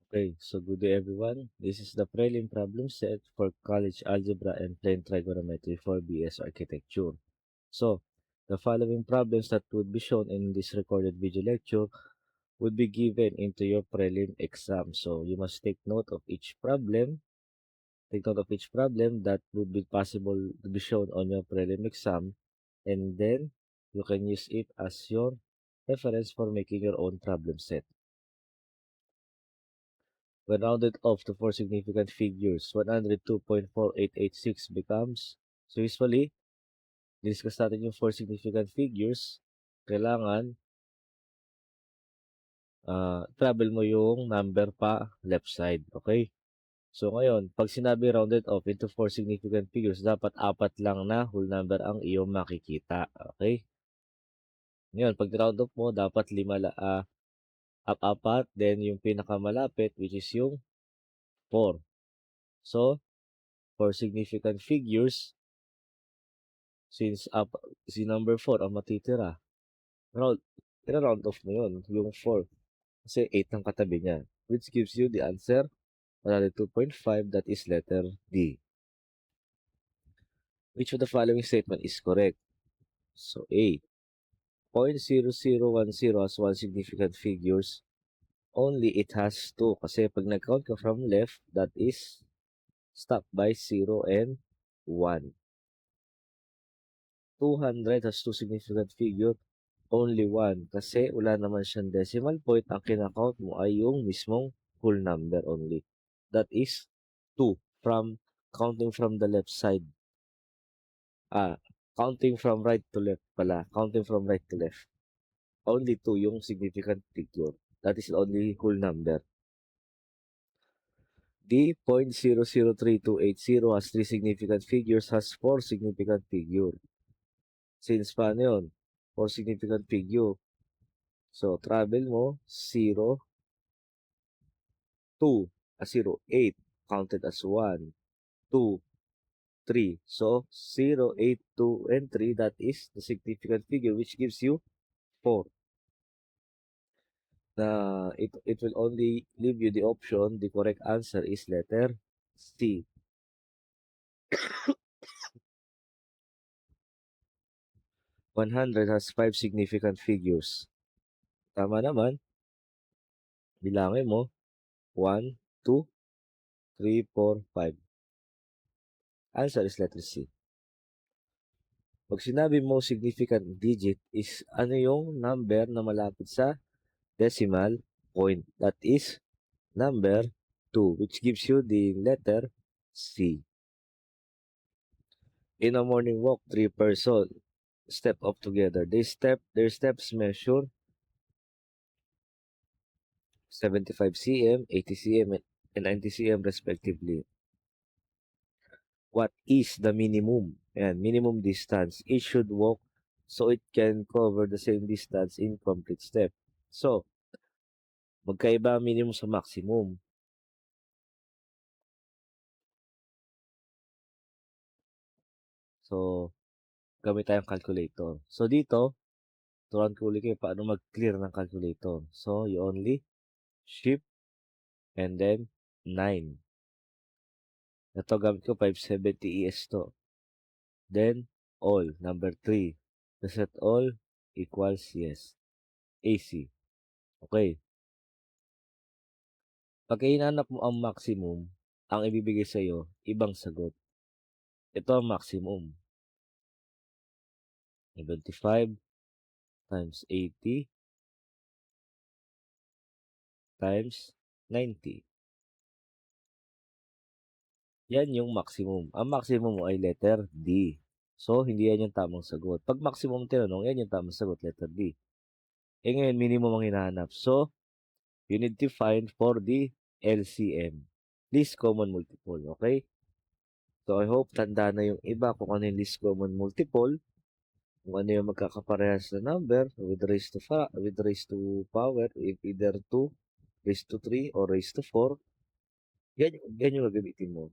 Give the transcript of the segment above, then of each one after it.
Okay, so good day everyone. This is the prelim problem set for college algebra and plain trigonometry for BS architecture. So, the following problems that would be shown in this recorded video lecture would be given into your prelim exam. So, you must take note of each problem. Take note of each problem that would be possible to be shown on your prelim exam, and then you can use it as your reference for making your own problem set. When rounded off to four significant figures, 102.4886 becomes, so usually, discuss natin yung four significant figures, kailangan travel mo yung number pa left side, okay? So ngayon, pag sinabi rounded off into four significant figures, dapat apat lang na whole number ang iyong makikita, okay? Ngayon, pag round off mo, dapat apat, then yung pinakamalapit, which is yung 4. So, for significant figures, since si number 4 ang matitira, round, round off mo yun, yung 4. Kasi 8 ang katabi niya, which gives you the answer, 2.5, that is letter D. Which of the following statement is correct? So A, 0.0010 has one significant figures, only it has 2. Kasi pag nag-count ka from left, that is stop by 0 and 1. 200 has two significant figure, only 1. Kasi wala naman siyang decimal point. Ang kinakount mo ay yung mismong whole number only. That is 2. Counting from the left side. Counting from right to left pala. Counting from right to left. Only 2 yung significant figure. That is only whole number. D, 0.003280 has 3 significant figures, has 4 significant figure. Since paano yun? 4 significant figure. So, travel mo, 0, 2, 0, 8, counted as 1, 2, 3. So, 0, 8, 2, and 3, that is the significant figure, which gives you 4. It will only leave you the option. The correct answer is letter C. 100 has 5 significant figures. Tama naman. Bilangin mo. 1, 2, 3, 4, 5. Answer is letter C. Pag sinabi mo significant digit is ano yung number na malapit sa decimal point. That is number 2, which gives you the letter C. In a morning walk, 3 persons step up together. Their steps measure 75 cm, 80 cm, and 90 cm respectively. What is the minimum and minimum distance it should walk so it can cover the same distance in complete step? So, magkaiba ang minimum sa maximum. So, gamit tayong calculator. So, dito, turuan ko ulit kayo paano mag-clear ng calculator. So, you only shift and then 9. Ito, gamit ko 570 ES to. Then, all, number 3. Reset all equals yes. AC. Okay. Pag hinanap mo ang maximum, ang ibibigay sa iyo, ibang sagot. Ito ang maximum. 75 times 80 times 90. Yan yung maximum. Ang maximum mo ay letter D. So, hindi yan yung tamang sagot. Pag maximum tinanong, yan yung tamang sagot, letter D. Eh ngayon, minimum ang hinahanap. So, you need to find for the LCM. Least common multiple, okay? So, I hope tanda na yung iba kung ano yung least common multiple, kung ano yung magkakaparehas na number with raised to power, if either 2, raised to 3, or raised to 4. Yan yung gagamitin mo.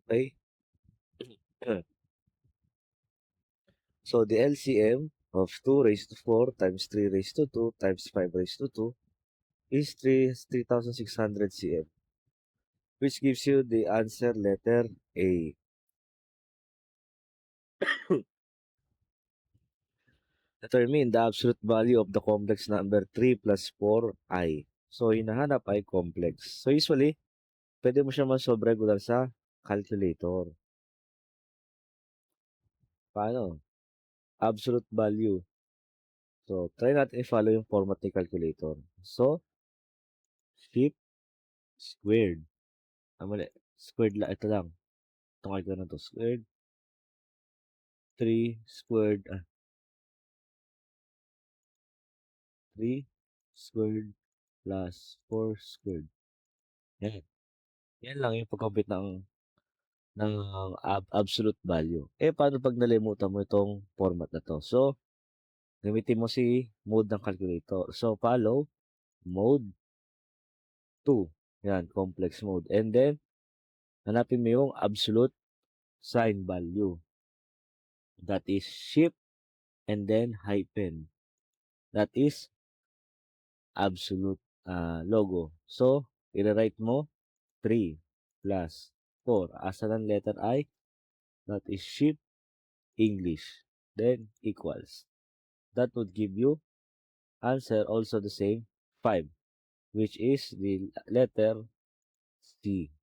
Okay? So, the LCM of 2 raised to 4 times 3 raised to 2 times 5 raised to 2 is 3,600 cm, which gives you the answer letter A. Determine the absolute value of the complex number 3 plus 4i. So, hinahanap ay complex. So, usually, pwede mo siya ma-solve regular sa calculator. Paano? Absolute value. So, try natin i-follow yung format ni calculator. So, shift squared. Mali. Squared lang. Ito lang. Itong icon na to. Squared. 3 squared. 3 squared plus 4 squared. Yan. Yan lang yung pag-compute ng absolute value. Paano pag nalimutan mo itong format na to? So, gamitin mo si mode ng calculator. So, follow mode 2. Yan, complex mode. And then, hanapin mo yung absolute sign value. That is shift and then hyphen. That is absolute logo. So, i-write mo 3 plus 4. Asa ng letter I? That is shift English. Then, equals. That would give you answer also the same 5, which is the letter C.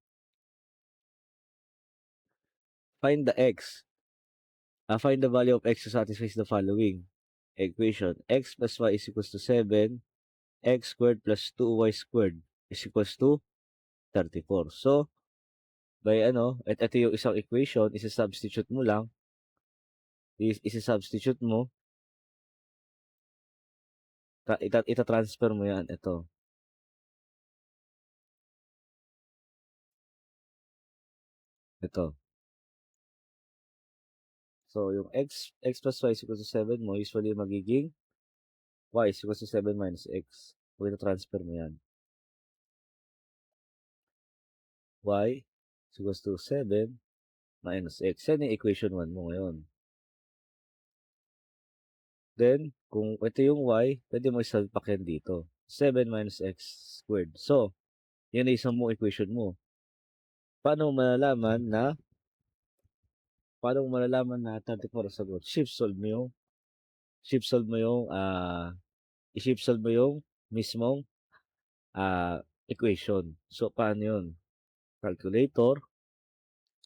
Find the x. Find the value of x to satisfy the following equation. X plus y is equals to 7. X squared plus 2y squared is equals to 34. So, by at ito yung isang equation, isa-substitute mo lang, isa-substitute mo, ita-transfer mo yan, ito. Ito. So, yung x plus y is equals to 7 mo, usually magiging y is equals to 7 minus x. Kung ita-transfer mo yan. Y is equals to 7 minus x. Yan yung equation 1 mo ngayon. Then, kung ito yung y, pwede mo isalpak yan dito. 7 minus x squared. So, yan ay isang mong equation mo. Paano mo malalaman na 34 ang sagot? Shift solve mo yung i-shift solve mo yung mismong equation. So, paano yun? Calculator.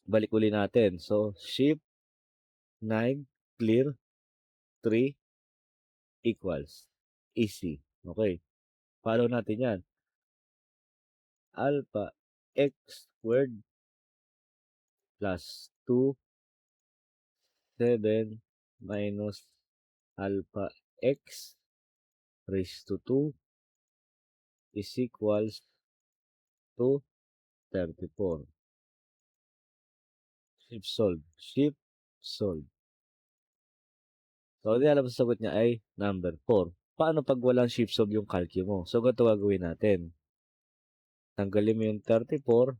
Balik uli natin. So, shift 9 clear 3 equals easy. Okay. Follow natin yan. Alpha x squared plus 2 7 minus alpha x raised to 2 is equals to 34. Shift solve. Shift solve. So, hindi alam sa sagot niya ay number 4. Paano pag walang shift solve yung calculus mo? So, ganito gagawin natin. Tanggalin mo yung 34.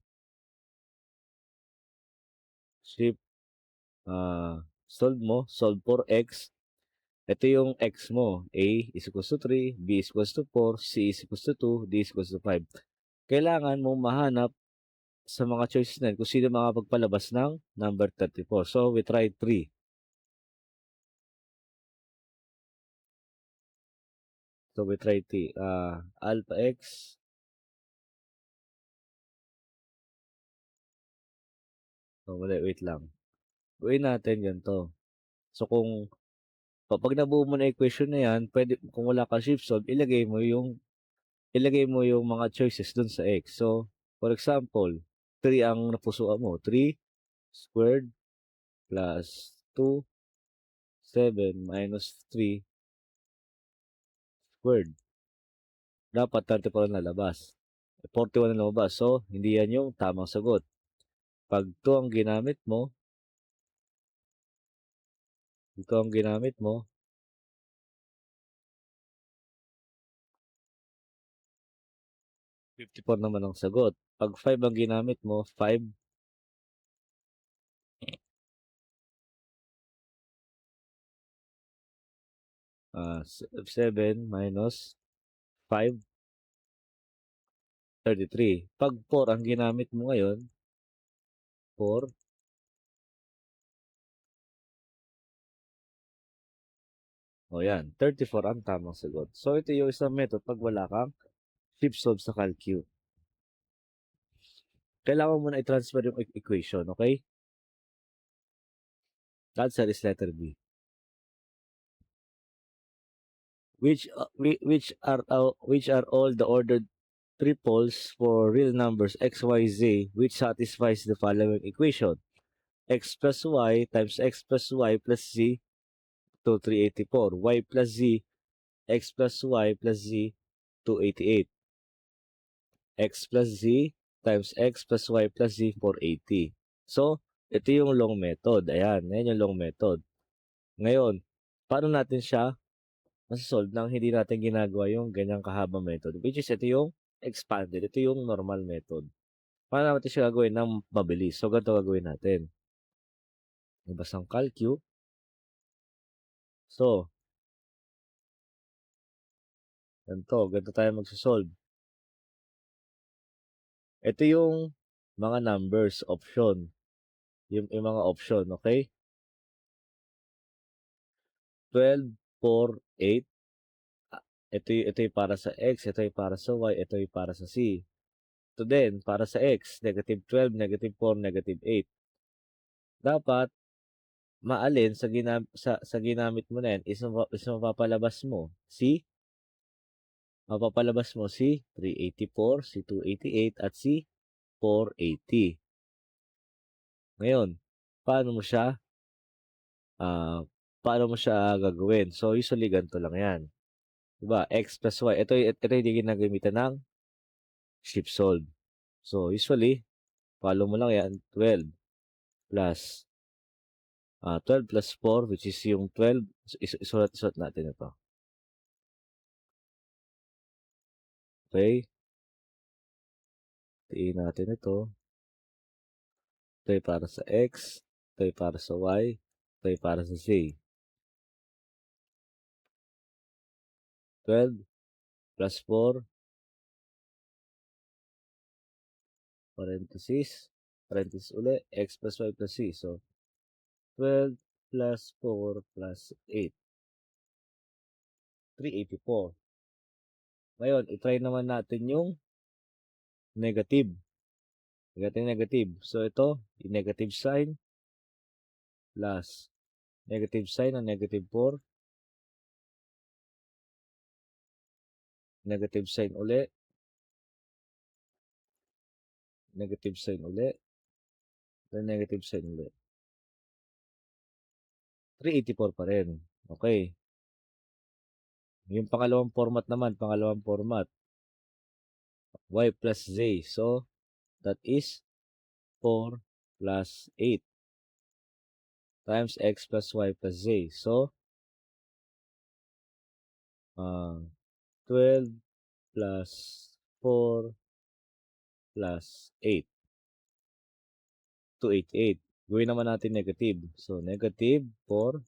Shift solve mo. Solve for x. Ito yung x mo. A is equals to 3, B is equals to 4, C is equals to 2, D is equals to 5. Kailangan mong mahanap sa mga choices na kung sino makapagpalabas ng number 34. So, we try 3. So, we try alpha x. So, wait lang. Gawin natin ganito. So, pag nabuo mo na equation na yan, pwede, kung wala ka shift solve, ilagay mo yung mga choices dun sa x. So, for example, 3 ang napusuan mo. 3 squared plus 2, 7 minus 3 squared. Dapat 34 ang lalabas. 41 ang lumabas. So, hindi yan yung tamang sagot. Pag ito ang ginamit mo, 54 naman ang sagot. Pag 5 ang ginamit mo, 5, 7 minus 5 33. 'Pag 4 ang ginamit mo ngayon, 4, o yan, 34 ang tamang sagot. So, ito yung isang method 'pag wala kang flip solve sa Calcu. Kailangan mo na i-transfer yung equation, okay? The answer is letter B. Which are all the ordered triples for real numbers x, y, z which satisfies the following equation: x plus y times x plus y plus z to 384, y plus z, x plus y plus z 288, x plus z times x plus y plus z 480. So, ito yung long method. Ayan, yan yung long method. Ngayon, paano natin siya masosolve nang hindi natin ginagawa yung ganyang kahabang method? Which is, ito yung expanded. Ito yung normal method. Paano natin siya gagawin ng mabilis? So, ganito gagawin natin. Labas ang calcu. So, ganito tayo magsosolve. Ito yung mga numbers, option. Yung mga option, okay? 12, 4, 8. Ito yung para sa x, ito yung para sa y, ito yung para sa c. Ito din, para sa x, negative 12, negative 4, negative 8. Dapat, maalin sa ginamit mo na yan is mapapalabas mo si 384, si 288, at si 480. Ngayon, paano mo siya ah, gagawin? So, usually ganito lang yan. Diba? X plus Y. Ito yung ginagamitan ng shift solve. So, usually, follow mo lang yan. 12 plus 12 plus 4, which is yung 12. Isulat natin ito. Okay? Tiin natin ito. Ito ay para sa X. Ito ay para sa Y. Ito ay para sa Z. 12 plus 4 parenthesis uli, x plus y plus z. So, 12 plus 4 plus 8. 384. Ngayon, itry naman natin yung negative. Negative. So, ito, yung negative sign plus negative sign ng negative 4. Negative sign uli. Negative sign uli. Then negative sign uli. 384 pa rin. Okay. Yung pangalawang format naman, y plus z. So, that is 4 plus 8 times x plus y plus z. So, 12 plus 4 plus 8. 288. Gawin naman natin negative. So, negative 4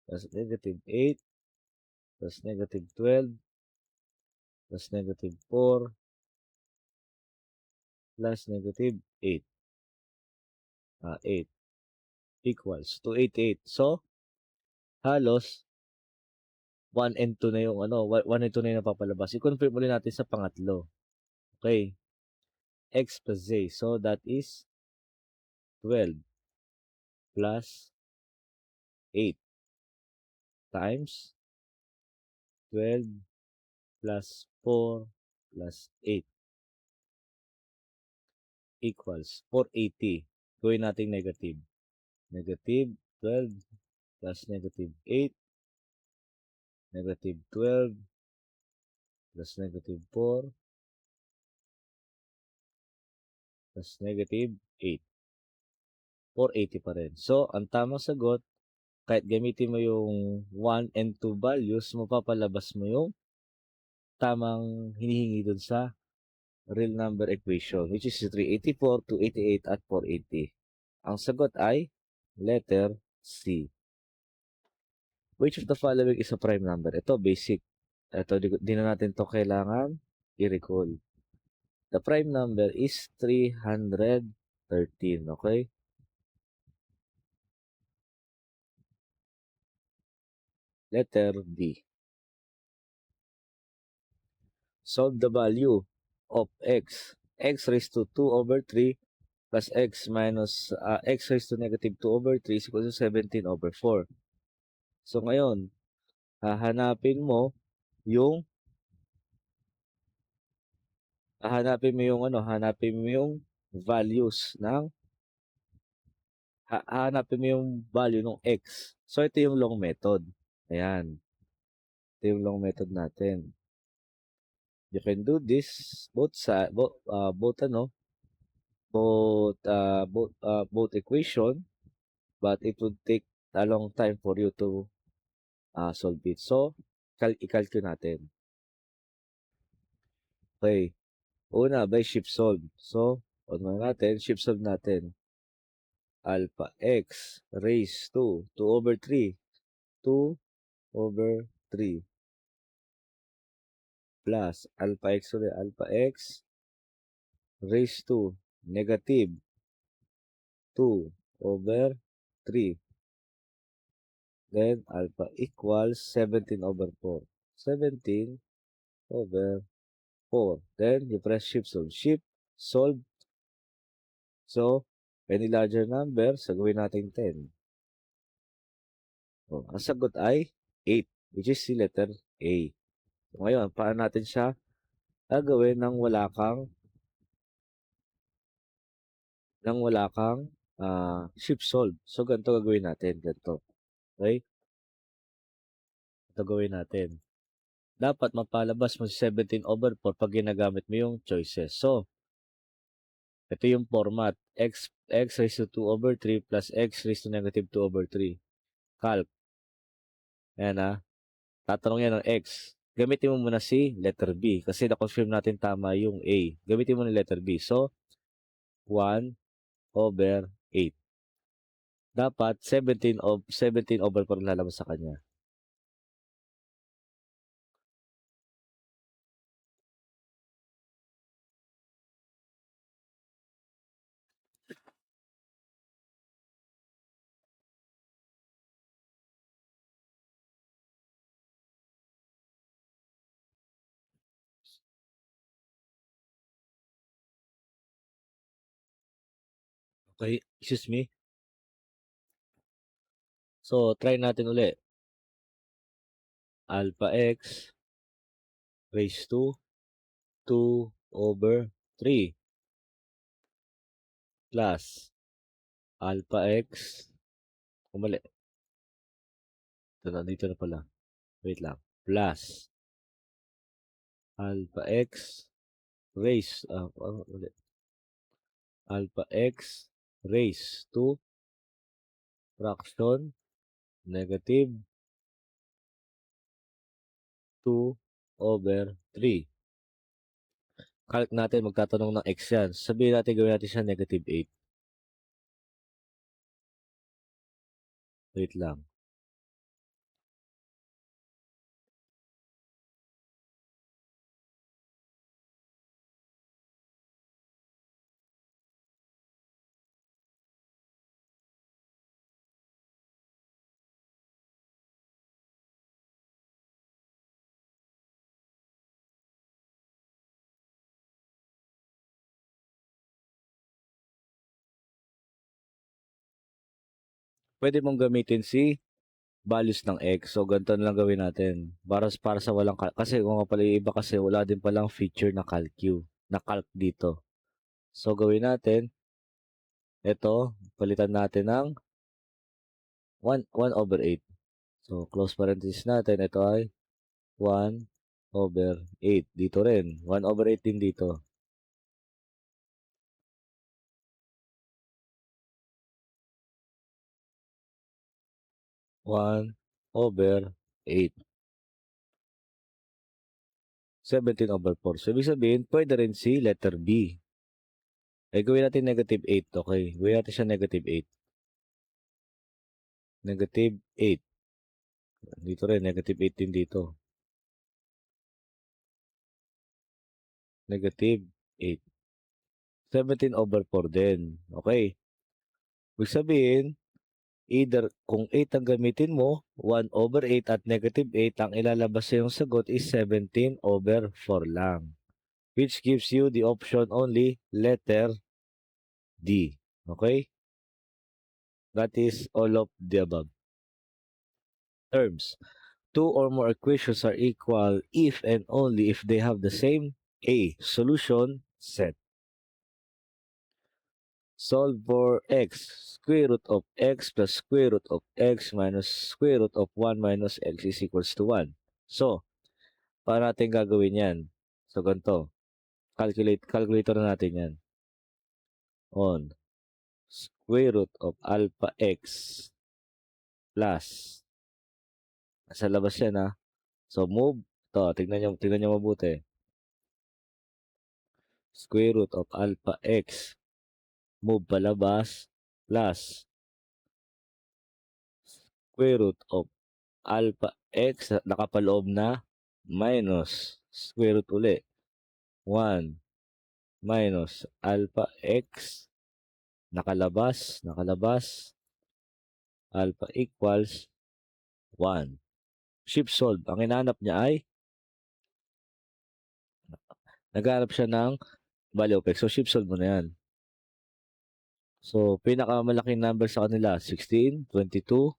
plus negative 8 plus negative 12 plus negative 4 plus negative 8. 8 equals 288. So, halos 1 and 2 na yung 1 and 2 na yung napapalabas. I-confirm ulit natin sa pangatlo. Okay. X plus Z. So, that is 12 plus 8 times 12 plus 4 plus 8 equals 480. Gawin natin negative. Negative 12 plus negative 8, negative 12 plus negative 4 plus negative 8. 480 pa rin. So, ang tamang sagot, kahit gamitin mo yung 1 and 2 values, mapapalabas mo yung tamang hinihingi dun sa real number equation, which is 384, 288, at 480. Ang sagot ay letter C. Which of the following is a prime number? Ito, basic. Ito, di na natin to kailangan i-recall. The prime number is 313, okay? Letter D. Solve the value of x raised to 2 over 3 plus x minus x raised to negative 2 over 3 is equal to 17 over 4. So ngayon, hahanapin mo yung values ng hahanapin mo yung value ng x. So ito yung long method. Ayan. Ito yung long method natin. You can do this both equation, but it would take a long time for you to solve it. So, i-calculate natin. Okay. Una, by shift solve. So, shift solve natin. Alpha x raised to 2 over 3. 2 over 3 plus alpha x raised to negative 2 over 3. Then, alpha equals 17 over 4. 17 over 4. Then, you press shift solve. Shift solve. So, any larger number, gawin natin 10. Oh, ang sagot ay 8, which is si letter A. So, ngayon, paano natin siya gagawin nang wala kang shift solve? So, ganito gagawin natin. Ganito. Okay? Ito gawin natin. Dapat mapalabas mo si 17 over 4 pag ginagamit mo yung choices. So, ito yung format. X raised to 2 over 3 plus x raised to negative 2 over 3. Calc. Ayan tatanong yan ng x. Gamitin mo muna si letter B kasi na-confirm natin tama yung A. Gamitin mo ng letter B. So, 1 over 8. Dapat 17 over 4 lalabas sa kanya. Okay, excuse me. So, try natin uli. Alpha x raised to 2 over 3 plus alpha x. Kumali. Dito na pala. Wait lang. Plus alpha x raised alpha x raised to fraction negative 2 over 3. Calc natin, magtatanong ng x yan. Sabihin natin, gawin natin siya negative 8. Wait lang. Pwede mong gamitin si values ng x. So, ganito na lang gawin natin. Para sa walang kasi kung pala iba kasi wala din palang feature na calc dito. So, gawin natin, ito, palitan natin ng 1 over 8. So, close parenthesis natin, ito ay 1 over 8. Dito rin, 1 over 8 din dito. One over 8. 17 over 4. So, ibig sabihin, pwede rin si letter B. Gawin natin negative 8. Okay. Gawin natin siya negative 8. Negative 8. Dito rin, negative 8 din dito. Negative 8. 17/4 din. Okay. Ibig sabihin, either kung 8 ang gamitin mo, 1/8 at -8, ang ilalabas sa iyong sagot is 17/4 lang. Which gives you the option only, letter D. Okay? That is all of the above. Terms. Two or more equations are equal if and only if they have the same A. Solution set. Solve for x. Square root of x plus square root of x minus square root of 1 minus x is equals to 1. So, paano natin gagawin yan? So, ganito. Calculator na natin yan. On square root of alpha x plus, nasa labas yan ha. So, move. Ito, tignan nyo mabuti. Square root of alpha x. Move palabas plus square root of alpha x nakapaloob na minus square root uli 1 minus alpha x nakalabas alpha equals 1. Shift solve. Ang hinahanap niya ay naghahanap siya ng value of x. So shift solve mo na yan. So pinakamalaking number sa kanila 16, 22,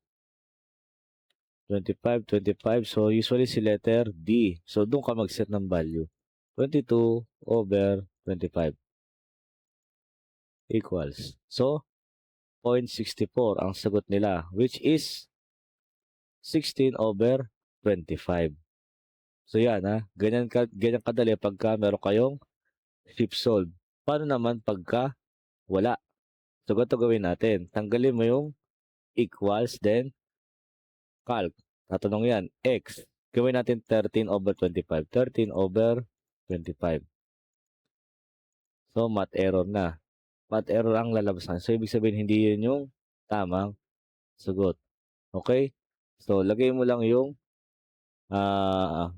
25. So usually si letter D. So doon ka mag-set ng value. 22/25 equals. So 0.64 ang sagot nila, which is 16/25. So yan ha, ganyan kadali pagka meron kayong shift solve. Paano naman pagka wala? So ganito gawin natin. Tanggalin mo yung equals, then calc. Tatanong yan, x. Gawin natin 13/25. 13/25. So math error na. Math error ang lalabasan. So ibig sabihin hindi yun yung tamang sagot. Okay? So lagay mo lang yung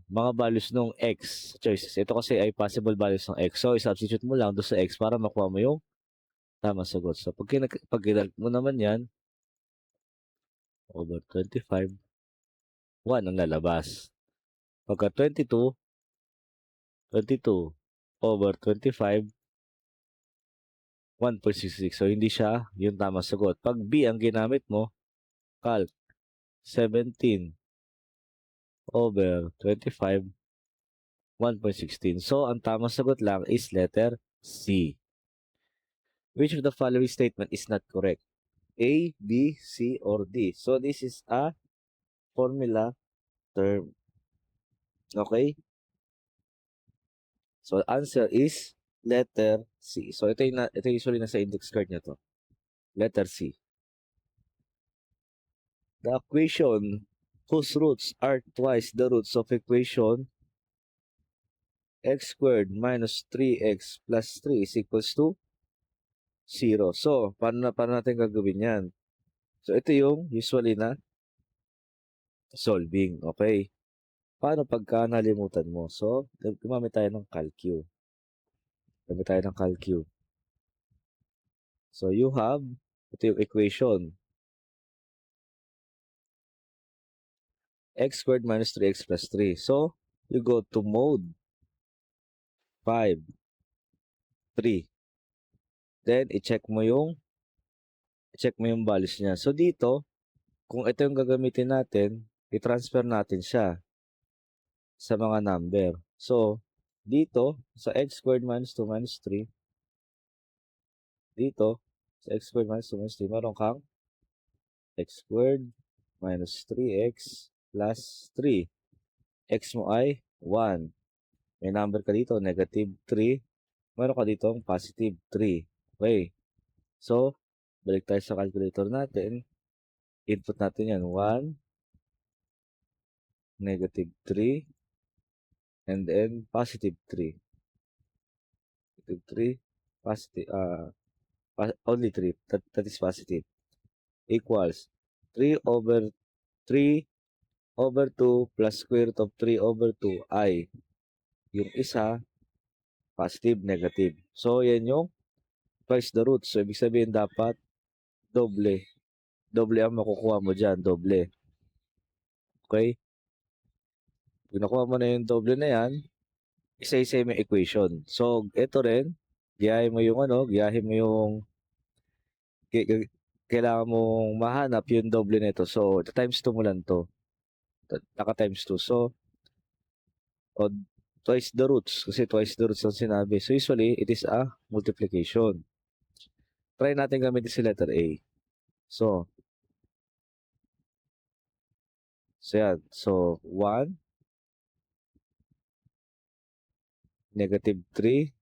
mga values ng x choices. Ito kasi ay possible values ng x. So, i-substitute mo lang doon sa x para makuha mo yung tamang sagot. So, pag kinalk mo naman yan, over 25, 1 ang lalabas. Pagka 22 over 25, 1.66. So, hindi siya yung tamang sagot. Pag B ang ginamit mo, calc 17 over 25, 1.16. So, ang tamang sagot lang is letter C. Which of the following statement is not correct? A, B, C, or D. So, this is a formula term. Okay? So, answer is letter C. So, ito usually nasa index card nyo to. Letter C. The equation whose roots are twice the roots of equation x squared minus 3x plus 3 is equals to 0. So, paano natin gagawin yan? So, ito yung usually na solving. Okay? Paano pagka nalimutan mo? So, gumamit tayo ng calcu. So, you have, ito yung equation. X squared minus 3x plus 3. So, you go to mode 5, 3. Then, i-check mo yung values niya. So, dito, kung ito yung gagamitin natin, i-transfer natin siya sa mga number. So, dito, sa x squared minus 2 minus 3, dito, sa x squared minus 2 minus 3, meron kang x squared minus 3x plus 3. X mo ay 1. May number ka dito, negative 3. Meron ka dito positive 3. Okay. So, balik tayo sa calculator natin. Input natin yan. 1, negative 3, and then positive 3. Negative 3, positive, only 3. That is positive. Equals 3/3/2 plus square root of 3/2 ay yung isa positive, negative. So, yan yung twice the root. So, ibig sabihin dapat doble. Doble ang makukuha mo dyan, doble. Okay? Kung nakuha mo na yung doble na yan, isa-isa yung equation. So, ito rin, giyahin mo yung giyahin mo yung kailangan mong mahanap yung doble nito. So, times 2 mo lang to. Naka times 2. So, twice the roots. Kasi twice the roots ang sinabi. So, usually, it is a multiplication. Try natin gamitin si letter A. So yan. So, 1, negative 3.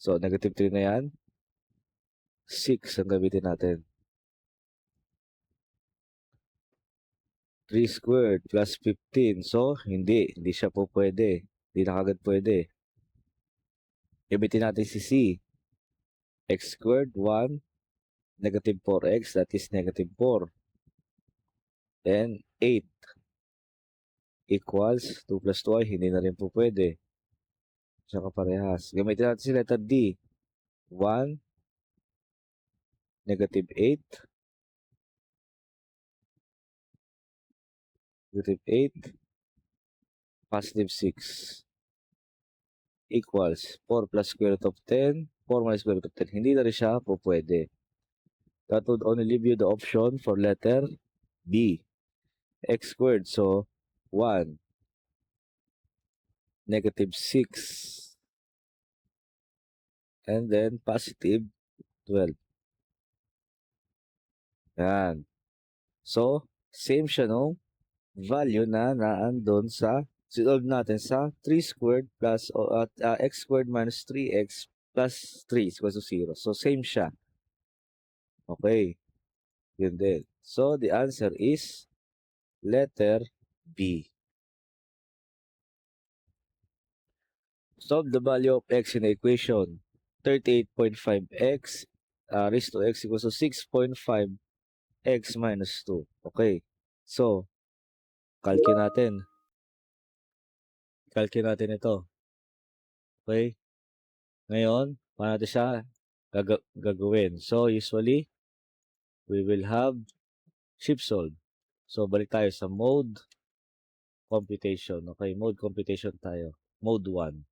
So, negative 3 na yan. 6 ang gamitin natin. 3 squared plus 15. So, hindi siya po pwede. Hindi na kagad pwede. Gamitin natin si C. X squared, 1, negative 4x, that is negative 4. Then, 8 equals 2 plus 2 ay hindi na rin po pwede. Tsaka parehas. Gamitin natin si letter D. 1, negative 8, negative 8, positive 6. Equals 4 plus square root of 10, 4 minus square root of 10. Hindi na rin siya po pwede. That would only leave you the option for letter B. X squared. So, 1, negative 6, and then positive 12. Yan. So, same siya no value na naandun sa solve natin sa 3 squared plus x squared minus 3x plus 3 is equals to 0. So, same siya. Okay. Yun din. So, the answer is letter B. Solve the value of x in the equation. 38.5x raised to x equals to 6.5x minus 2. Okay. So, calculate natin. Calculate natin ito. Okay. Ngayon, paano natin siya gagawin? So, usually, we will have shift solve. So, balik tayo sa mode computation. Okay, mode computation tayo. Mode 1.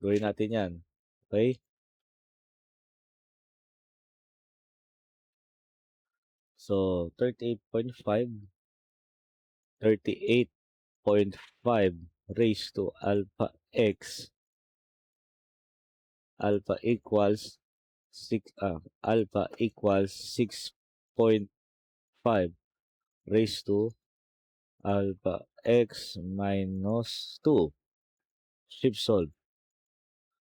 Gawin natin yan. Okay? So, 38.5 raised to alpha x. Alpha equals 6.5 raised to alpha x minus 2. Shift solve.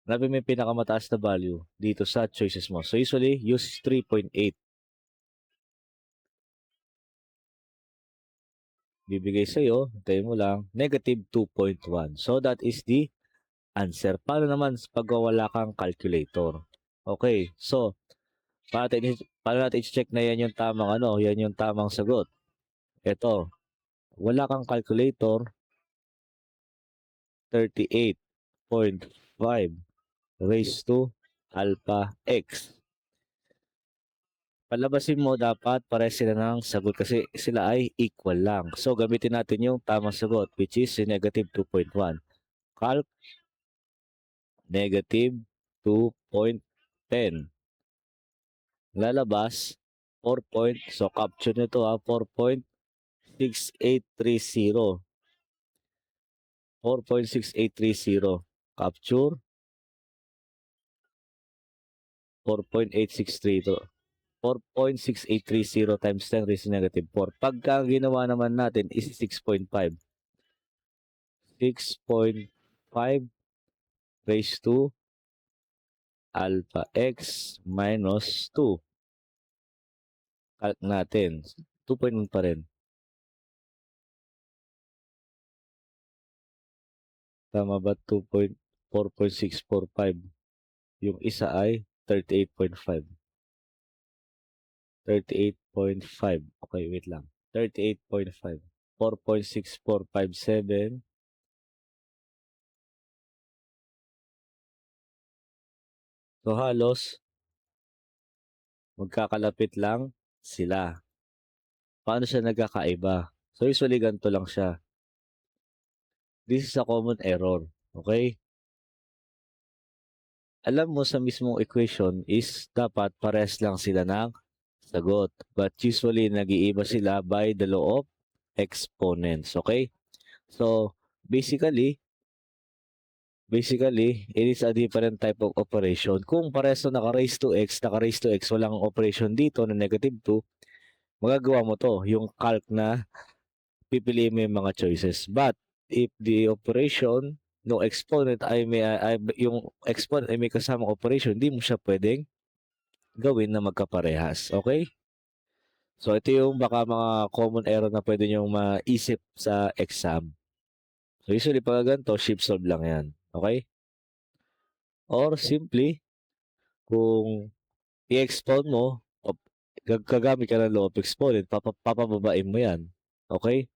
Hanapin mo yung pinakamataas na value dito sa choices mo. So, usually, use 3.8. Bibigay sa'yo, hintayin mo lang, negative 2.1. So, that is the answer. Paano naman pag wala kang calculator? Okay, so, paano natin i-check na yan yung tamang yan yung tamang sagot. Ito, wala kang calculator, 38.5 raised to alpha x. Palabasin mo dapat pare sila ng sagot kasi sila ay equal lang. So, gamitin natin yung tamang sagot which is negative 2.1. Calc negative 2.10. Lalabas 4 so capture nito 4.6830. 4.6830. Capture 4.8632. 4.6830 times 10 raised to negative 4. Pagka ginawa naman natin is 6.5. 6.5 raised to alpha x minus 2. Calc natin. 2.1 pa rin. Tama ba? 4.645. Yung isa ay 38.5. 38.5. Okay, wait lang. 38.5. 4.6457 So, halos magkakalapit lang sila. Paano siya nagkakaiba? So, usually ganito lang siya. This is a common error. Okay? Alam mo sa mismong equation is dapat parehas lang sila ng sagot. But usually, nag-iiba sila by the law of exponents. Okay? So, basically, it is a different type of operation. Kung parehas na naka-raise to x, walang operation dito na negative 2, magagawa mo to, yung calc na pipiliin mo yung mga choices. But, if the operation no exponent yung exponent ay may kasamang operation, hindi mo siya pwedeng gawin na magkaparehas. Okay? So, ito yung baka mga common error na pwede nyo maisip sa exam. So, usually pag ganito, shift solve lang yan. Okay? Or simply, kung i-expound mo, gagamit ka ng law of exponent, papababain mo yan. Okay?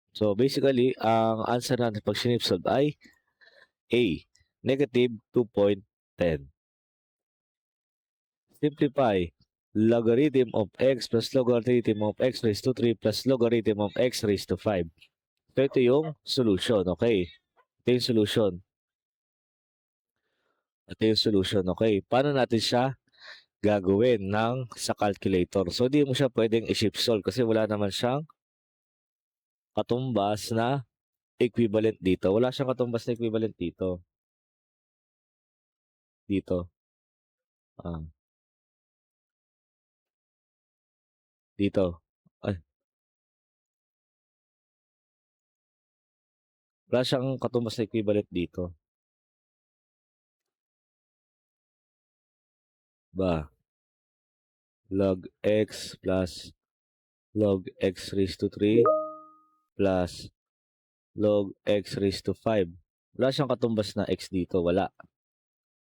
So, basically, ang answer natin pag shift solve ay A, negative 2.10. Simplify, logarithm of x plus logarithm of x raised to 3 plus logarithm of x raised to 5. So, ito yung solution, okay? Ito yung solution. Okay? Paano natin siya gagawin sa calculator? So, di mo siya pwedeng i-shift solve kasi wala naman siyang katumbas na equivalent dito. Wala siyang katumbas na equivalent dito. Dito. Ah, dito. Ay, wala siyang katumbas na equivalent dito. Ba? Log x plus log x raised to 3 plus log x raised to 5. Wala siyang katumbas na x dito. Wala.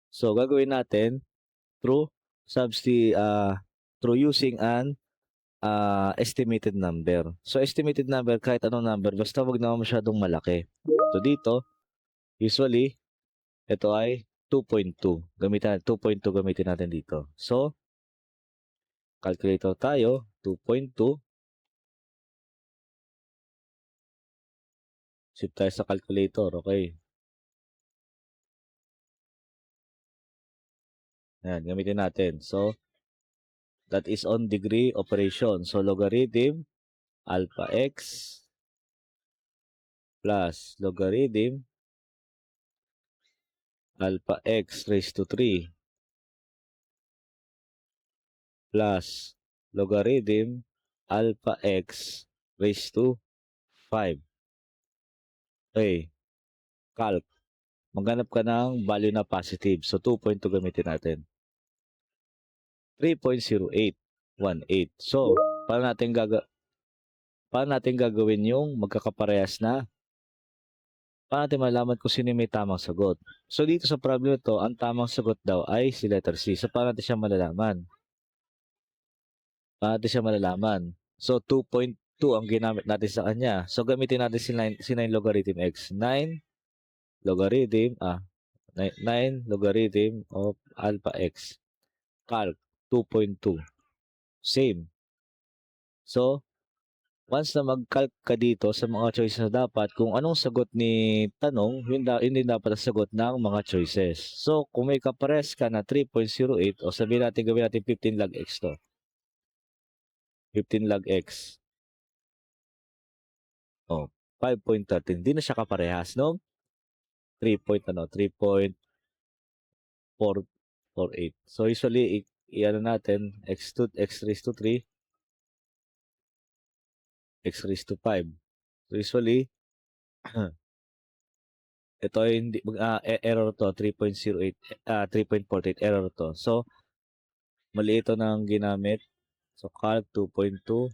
So, gagawin natin through through using an estimated number. So, estimated number, kahit anong number, basta wag naman masyadong malaki. So, dito, usually, ito ay 2.2. 2.2 gamitin natin dito. So, calculator tayo, 2.2. Shift tayo sa calculator, okay. Ayan, gamitin natin. So, that is on degree operation. So, logarithm alpha x plus logarithm alpha x raised to 3 plus logarithm alpha x raised to 5. Okay, calc. Maghanap ka ng value na positive. So, 2.2 gamitin natin. 3.0818. So, paano natin gagawin yung magkakaparehas na? Paano natin malaman kung sino may tamang sagot? So, dito sa problem ito, ang tamang sagot daw ay si letter C. So, paano natin siya malalaman? So, 2.2 ang ginamit natin sa kanya. So, gamitin natin si 9 logarithm x. 9 logarithm, 9 logarithm of alpha x. Calc, 2.2. Same. So, once na mag-calc ka dito sa mga choices na dapat, kung anong sagot ni tanong, yun din dapat ang sagot ng mga choices. So, kung may kapares ka na 3.08, o sabihin natin, gawin natin 15 log x to. 15 log x. O, 5.13. Hindi na siya kaparehas, no? 3.448. So, usually, i-ano natin, x raised to 3, x raised to 5. So, usually, ito ay hindi error to 3.08 3.48 error to. So mali ito ng ginamit. So calc 2.2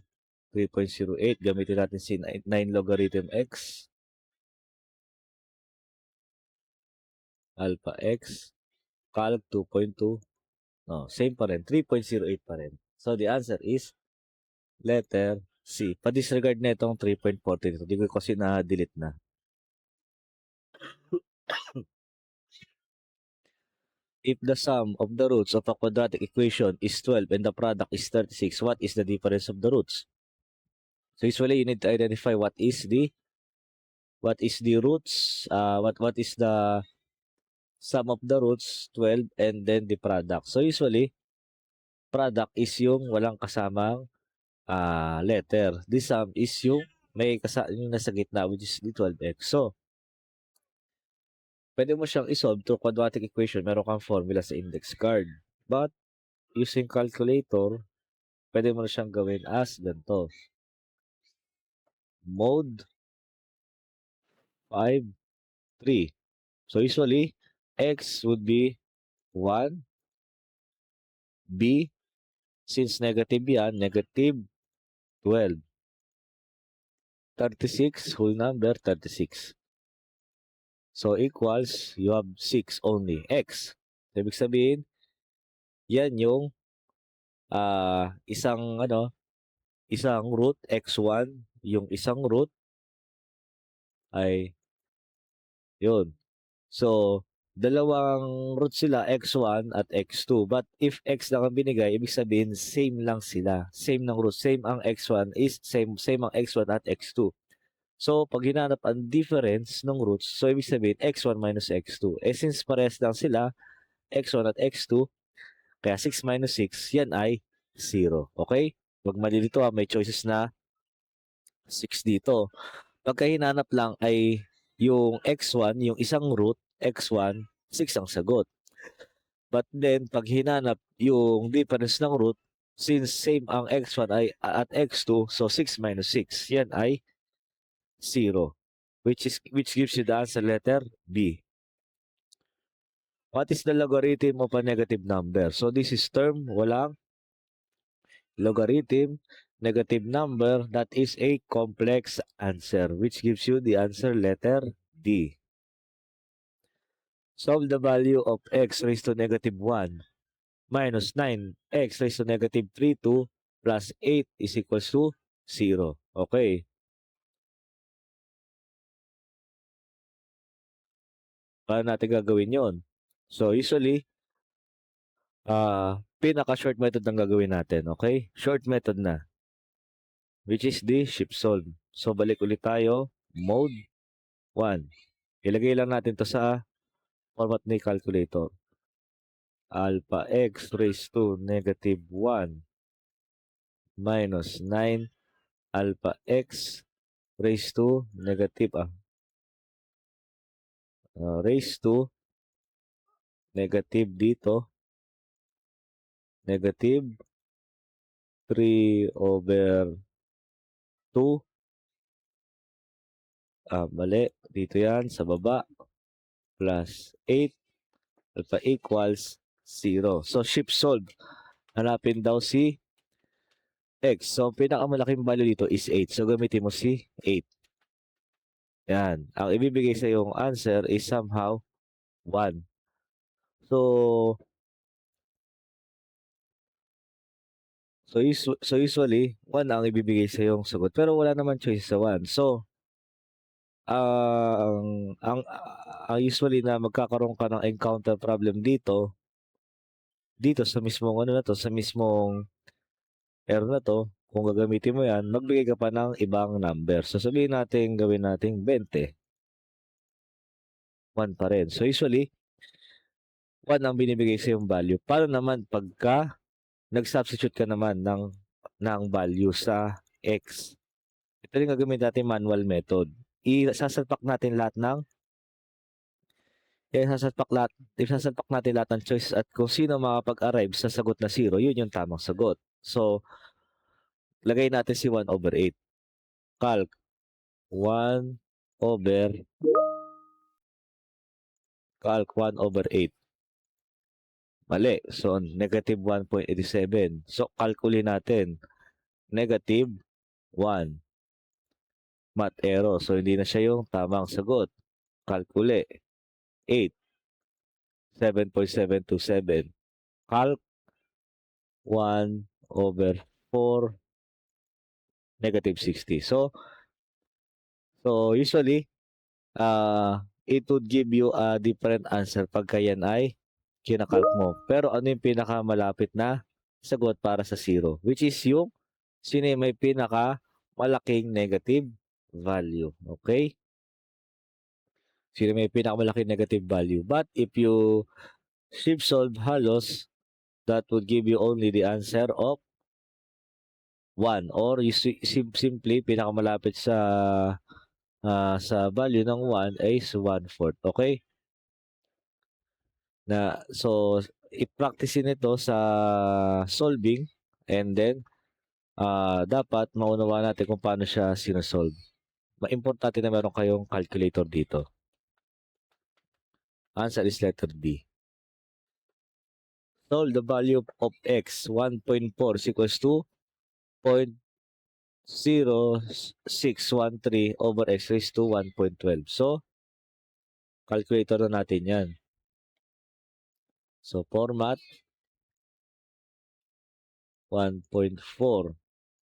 3.08 gamitin natin si 9 logarithm x alpha x calc 2.2 no, same pa rin 3.08 pa rin. So the answer is letter C. Pa-disregard na itong 3.40 dito. Hindi ko kasi na-delete na. If the sum of the roots of a quadratic equation is 12 and the product is 36, what is the difference of the roots? So usually you need to identify what is the roots, what is the sum of the roots, 12, and then the product. So usually, product is yung walang kasamang letter. The sum is yung yung nasa gitna, which is the 12x. So, pwede mo siyang isolve through quadratic equation. Meron kang formula sa index card. But, using calculator, pwede mo na siyang gawin as ganito. Mode 5, 3. So, usually, x would be 1, b, since negative yan, negative 12. 36, whole number, 36. So, equals, you have 6 only, x. So, ibig sabihin, yan yung isang root, x1, yung isang root ay yun. So, dalawang root sila, x1 at x2. But if x lang ang binigay, ibig sabihin, same lang sila. Same ng root. Same ang x1 is same ang x1 at x2. So, pag hinanap ang difference ng roots, so ibig sabihin, x1 minus x2. Eh, since parehas lang sila, x1 at x2, kaya 6 minus 6, yan ay 0. Okay? Huwag mali dito may choices na 6 dito. Pagka hinanap lang ay yung x1, yung isang root, x1, 6 ang sagot. But then, pag hinanap yung difference ng root, since same ang x1 ay at x2, so 6 minus 6, yan ay 0. Which gives you the answer letter B. What is the logarithm of a negative number? So this is term, walang logarithm, negative number, that is a complex answer, which gives you the answer letter D. Solve the value of x raised to negative 1 minus 9x raised to negative 32 plus 8 is equals to 0. Okay. Paano natin gagawin yon? So usually, pinaka-short method ang gagawin natin. Okay? Short method na. Which is the shift solve. So balik ulit tayo. Mode 1. Ilagay lang natin to sa format ni calculator. Alpha x raised to negative 1 minus 9 alpha x raised to negative raised to negative dito negative 3 over 2 mali dito yan sa baba plus 8 alpha equals 0. So shift solve, hanapin daw si x. So pinakamalaking value dito is 8. So gamitin mo si 8. Yan. Ang ibibigay sa yung answer is somehow 1. So usually 1 ang ibibigay sa yung sagot, pero wala naman choice sa 1. So ang usually na magkakaroon ka ng encounter problem dito sa mismong sa mismong error na to, kung gagamitin mo yan, magbigay ka pa ng ibang number. So sabihin natin, gawin natin 20. 1 pa rin. So usually, 1 ang binibigay sa yung value. Paano naman pagka nag-substitute ka naman ng value sa x? Ito rin gagawin natin manual method. Isasalpak natin lahat ng choices at kung sino makapag-arrive sa sagot na 0, yun yung tamang sagot. So, lagay natin si 1 over 8. Calc 1 over 8. Mali. So, negative 1.87. So, calculate natin. Negative 1. Math error. So, hindi na siya yung tamang sagot. Calculate. 8. 7.727. Calc 1 over 4. Negative 60. So usually, it would give you a different answer pagka yan ay kinakalk mo. Pero ano yung pinakamalapit na sagot para sa 0? Which is yung sino yung may pinakamalaking negative value. Okay? Sino may pinakamalaking negative value. But if you shift solve halos, that would give you only the answer of 1. Or you simply pinakamalapit sa value ng 1 is 1/4. Okay? So, i-practicein ito sa solving and then dapat maunawaan natin kung paano siya sinosolve. Importante na meron kayong calculator dito. Answer is letter D. Solve the value of x 1.4 is equals to 0.0613 over x raised to 1.12. So, calculator na natin yan. So, format 1.4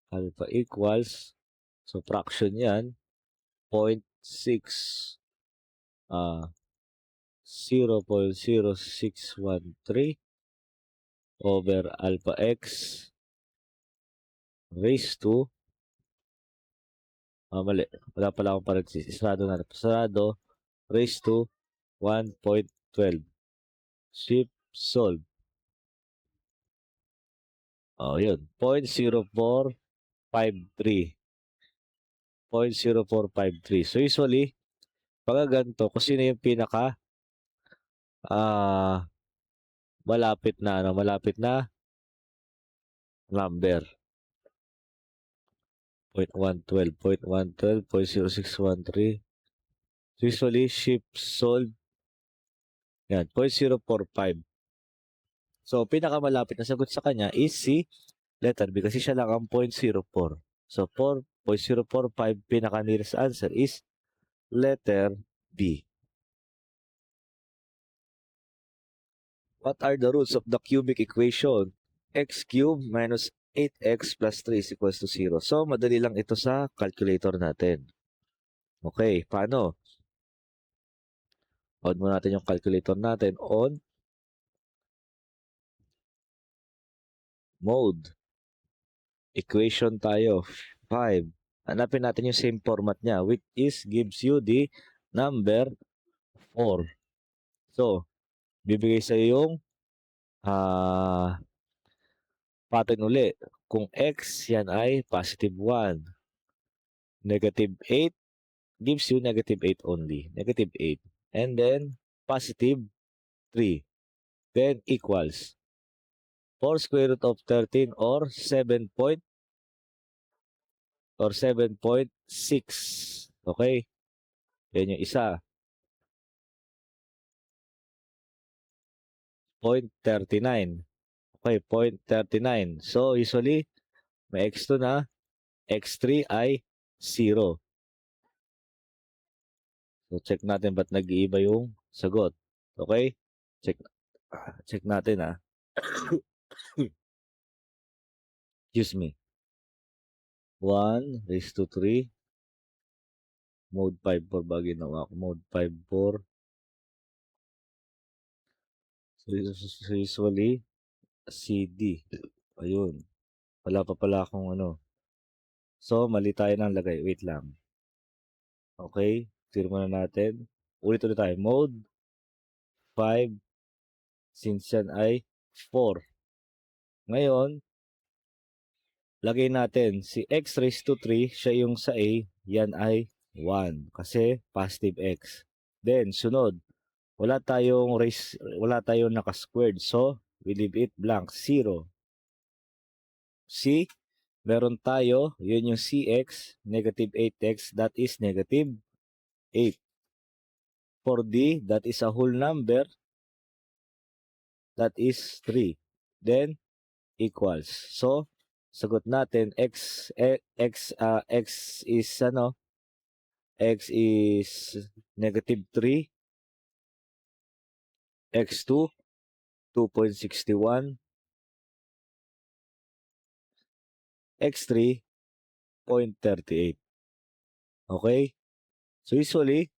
alpha equals, so fraction yan, 0.6 0.0613 over alpha x raised to mali. Wala pala akong parenthesis. Isarado na. Isarado raised to 1.12. Shift solve. Yun. 0.0453. 0.0453. So, usually, pag ganito, kung sino yung pinaka malapit na number. 0.112, 0.112, 0.0613. So, usually, shift solve. Yan, 0.045. So, pinakamalapit na sagot sa kanya is si letter B kasi siya lang ang 0.04. So, 4.045 pinaka-nearest answer is letter B. What are the roots of the cubic equation? X cubed minus 8x plus 3 is equals to 0. So, madali lang ito sa calculator natin. Okay, paano? On mo natin yung calculator natin on mode. Equation tayo. 5. Hanapin natin yung same format niya, which is gives you the number 4. So, bibigay sa yung pattern uli. Kung x, yan ay positive 1. Negative 8 gives you negative 8 only. Negative 8. And then, positive 3. Then, equals 4 square root of 13 or 7.6. Okay? Yan yung isa. 0.39. Okay, 0.39. So, usually, may x2 na. x3 ay 0. So, check natin ba't nag-iiba yung sagot. Okay? Check natin Excuse me. 1 raised to 3. Mode 5-4 ba ginawa ko? Mode 5-4. So, usually, CD. Ayun. Wala pa pala akong ano. So, mali tayo ng lagay. Wait lang. Okay. Clear muna natin. Ulit tayo. Mode 5. Since yan ay 4. Ngayon, lagay natin si x raised to 3. Siya yung sa A. Yan ay 1. Kasi positive x. Then, sunod. Wala tayong naka-squared. So, we leave it blank. 0. C, meron tayo. Yun yung cx, negative 8x. That is negative 8. For D, that is a whole number. That is 3. Then, equals. So, sagot natin, x is x is negative 3. x2, 2.61. x3, 0.38. Okay? So, usually,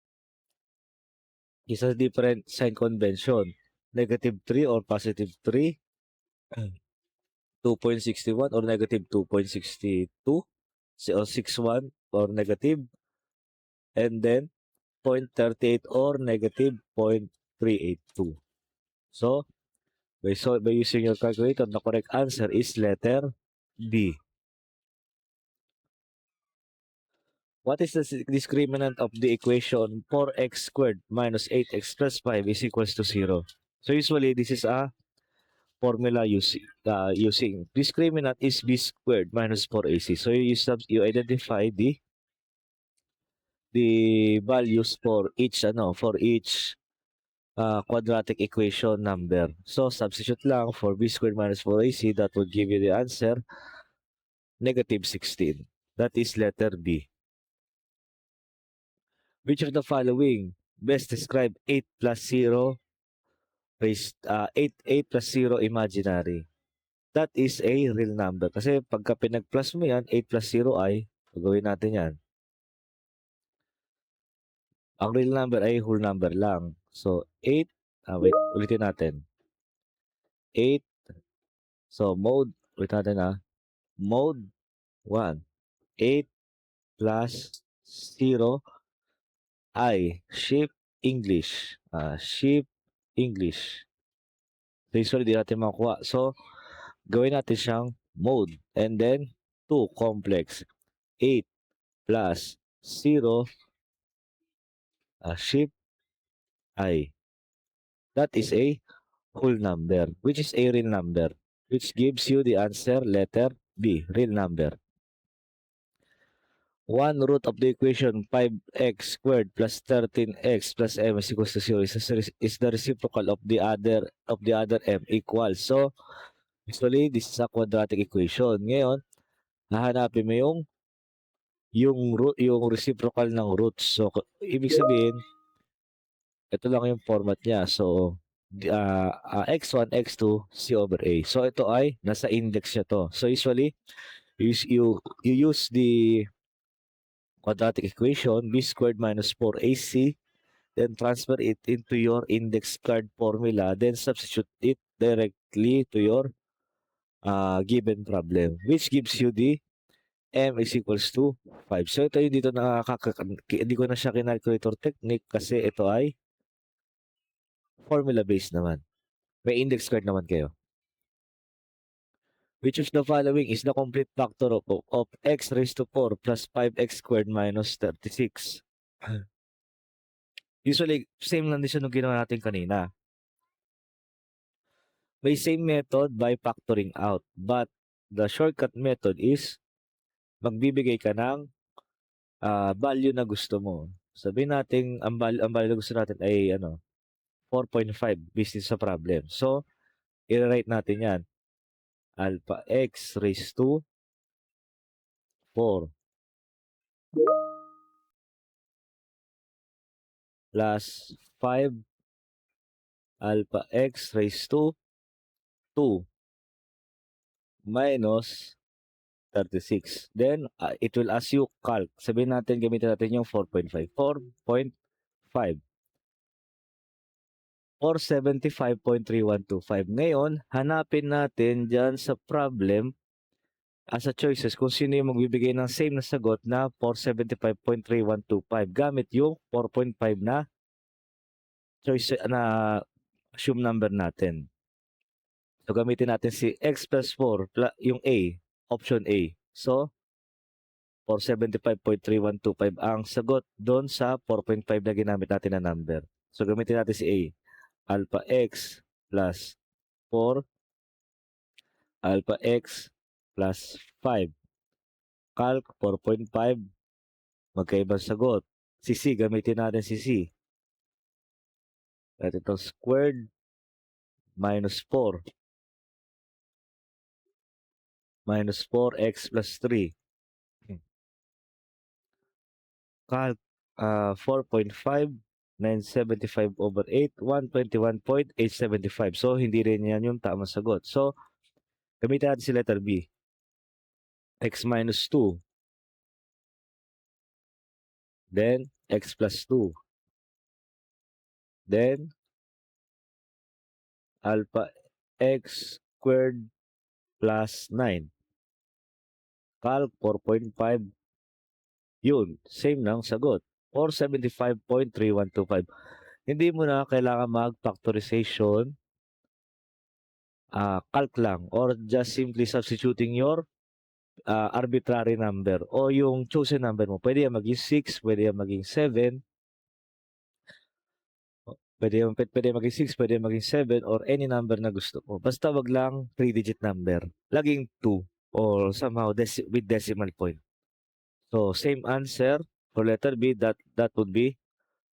is a different sign convention. -3 or +3, 2.61 or -2.62, or 61 or negative, and then 0.38 or -0.382. So, by using your calculator, the correct answer is letter B. What is the discriminant of the equation 4x squared minus 8x plus 5 is equals to 0? So usually, this is a formula using discriminant is b squared minus 4ac. So you identify the values for each quadratic equation number. So substitute lang for b squared minus 4ac, that would give you the answer -16. That is letter B. Which of the following best describe 8 plus 0 8 plus 0 imaginary? That is a real number. Kasi pagka pinag-plus mo yan, 8 plus 0 ay, gagawin natin yan. Ang real number ay whole number lang. So, 8, wait, ulitin natin. 8, so mode, ulit natin mode 1. 8 plus 0 ay shift English. Shift English. So, usually di natin makuha. So, gawin natin siyang mode. And then, 2 complex. 8 plus 0 shift I. That is a whole number, which is a real number, which gives you the answer letter B, real number. 1 root of the equation 5x squared plus 13x plus m is equals to 0 is the reciprocal of the other m equals. So, usually, this is a quadratic equation. Ngayon, hahanapin mo yung reciprocal ng roots. So, ibig sabihin, ito lang yung format niya. So, x1, x2, c over a. So, ito ay nasa index niya to. So, usually, you use the quadratic equation, b squared minus 4ac, then transfer it into your index card formula, then substitute it directly to your given problem, which gives you the m is equals to 5. So, ito yung dito hindi ko na siya kinalculator technique kasi ito ay formula based naman. May index card naman kayo. Which of the following is the complete factor of x raised to 4 plus 5x squared minus 36? Usually, same lang din siya nung ginawa natin kanina. May same method by factoring out. But the shortcut method is magbibigay ka ng value na gusto mo. Sabihin natin, ang value na gusto natin ay 4.5 based sa problem. So, i-write natin yan. Alpha x raised to 4 plus 5 alpha x raised to 2 minus 36. Then, it will ask you calc. Sabihin natin, gamitin natin yung 4.5. 4.5. 475.3125. Ngayon, hanapin natin dyan sa problem as a choices kung sino yung magbibigay ng same na sagot na 475.3125 gamit yung 4.5 na choice na assume number natin. So, gamitin natin si x plus 4, yung A, option A. So, 475.3125 ang sagot doon sa 4.5 na ginamit natin na number. So, gamitin natin si A. Alpha x plus 4, alpha x plus 5. Calc 4.5, magkaibang sagot. Si C, gamitin natin si C. At ito squared minus 4. Minus 4x plus 3. Calc 4.5, 975 over 8, 121.875. So, hindi rin yan yung tamang sagot. So, gamitin natin si letter B. X minus 2. Then, x plus 2. Then, alpha x squared plus 9. Calc 4.5. Yun, same ng sagot. Or 75.3125. Hindi mo na kailangan mag-factorization, calc lang, or just simply substituting your arbitrary number o yung chosen number mo. Pwede yan maging 6, pwede yan maging 7, pwede maging 6, pwede maging 7, or any number na gusto mo. Basta wag lang 3-digit number. Laging 2 or somehow with decimal point. So, same answer for letter B. That would be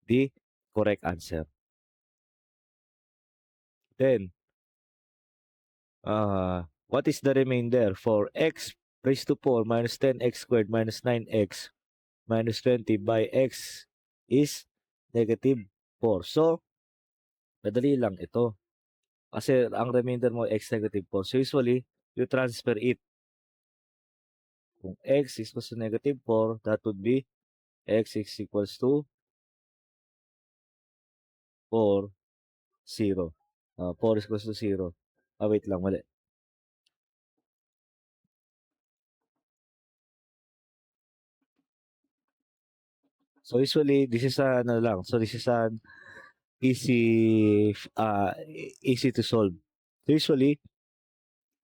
the correct answer. Then, what is the remainder for x raised to 4 minus 10x squared minus 9x minus 20 by x is negative 4. So, madali lang ito. Kasi ang remainder mo x negative 4. So, usually, you transfer it. Kung x is equals to negative 4, that would be x is equals to 4, 0. 4 is equals to 0. Wait lang, mali. So, usually, this is ano lang. So, this is an easy to solve. So, usually,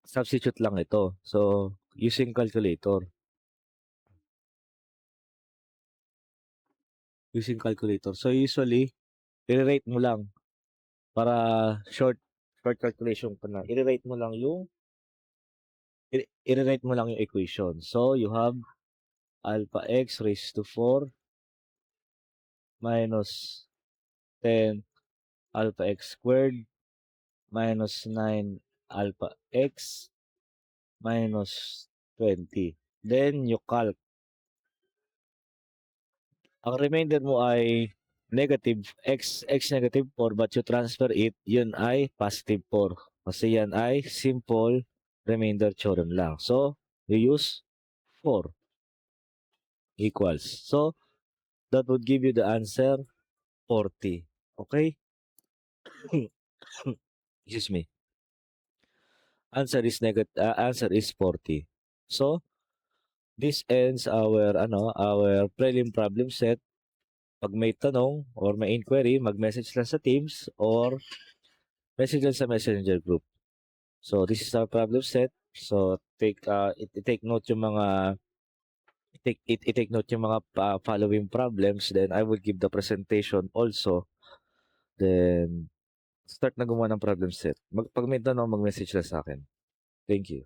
substitute lang ito. So, using calculator. So, usually, i-rate mo lang para short calculation ka na. I-rate mo lang yung equation. So, you have alpha x raised to 4 minus 10 alpha x squared minus 9 alpha x minus 20. Then, you calc. Ang remainder mo ay negative x negative 4 but you transfer it, yun ay positive 4. Kasi yan ay simple remainder theorem lang. So, you use 4 equals. So, that would give you the answer 40. Okay? Excuse me. Answer is 40. So, this ends our prelim problem set. Pag may tanong or may inquiry, mag-message lang sa Teams or message lang sa Messenger group. So, this is our problem set. So, take note yung mga take note yung mga following problems. Then, I will give the presentation also. Then, start na gumawa ng problem set. Pag may tanong, mag-message lang sa akin. Thank you.